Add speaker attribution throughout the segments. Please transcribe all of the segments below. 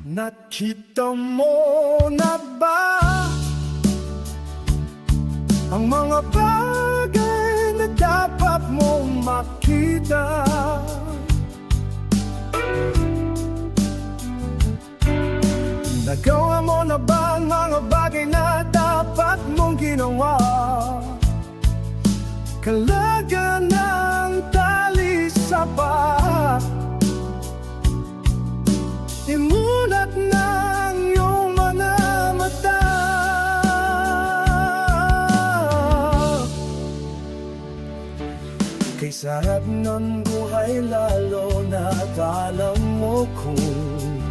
Speaker 1: Nakita mo na ba ang mga bagay na dapat mong makita? Nagawa mo na ba ang mga bagay na dapat mong ginawa? Kalaga ng tali sa paa, imulat ng iyong mga mata. Kay sarap ng buhay, lalo na't alam mo kung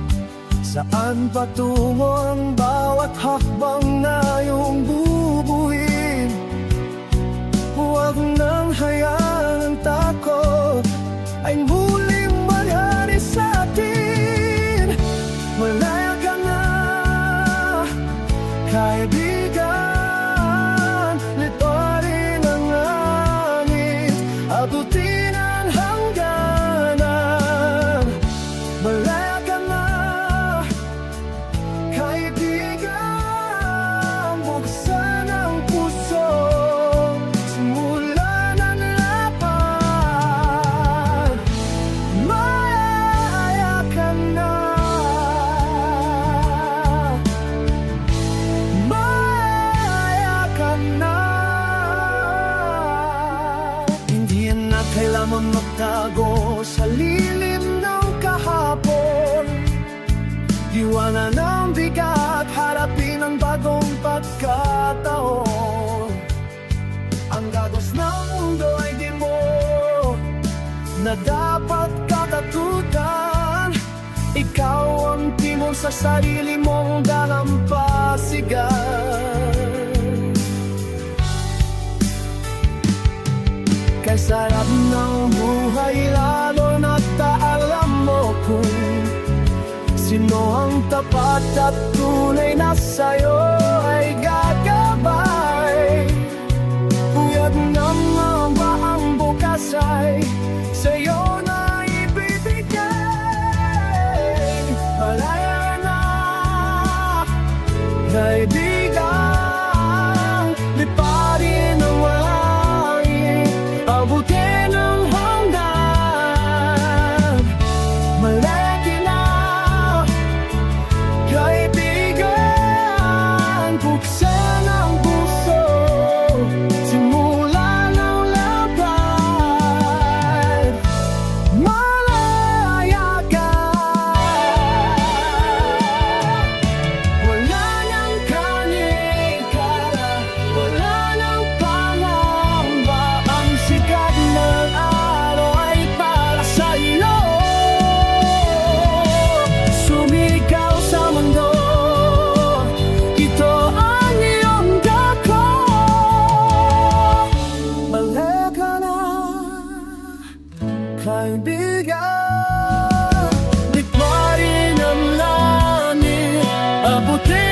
Speaker 1: saan patungo ang bawat hakbang na iyong bubuhin. Huwag nang hayaan ang takot ay muling mangyari sa atin. Malaya ka na, kaibigan. Liparin ang langit, abutin ang hangganan. Malaya ka na, kaibigan. Buksan ang puso, simulan ang laban. Malaya ka na, malaya ka na. Hindi na kailangan magtago sa lilim ng kahapon. Iwanan ang bigat, harapin ang bagong pagkataon. Ang gagos ng mundo ay di mo na dapat katatutan. Ikaw ang timon sa sarili mong dalampasigan. Kay sarap ng buhay, lalo na't alam mo kung sino ang tapat at tunay na sa'yo ay gagabay. Puyag naman ba ang bukas ay sa'yo na ibibigay? Malaya na, kaibigan. Liparin ang langit, abutin ang hanggan. Malaya ka na, kaibigan. Buksan ang puso, simulan ang laban. Malaya ka, wala nang kanikara, wala nang pangamba. Ang sikat ng araw ay para sa'yo. Sumigaw sa mundo, ito ang iyong dako. Malaya ka na, kaibigan. Liparin ang langit, abutin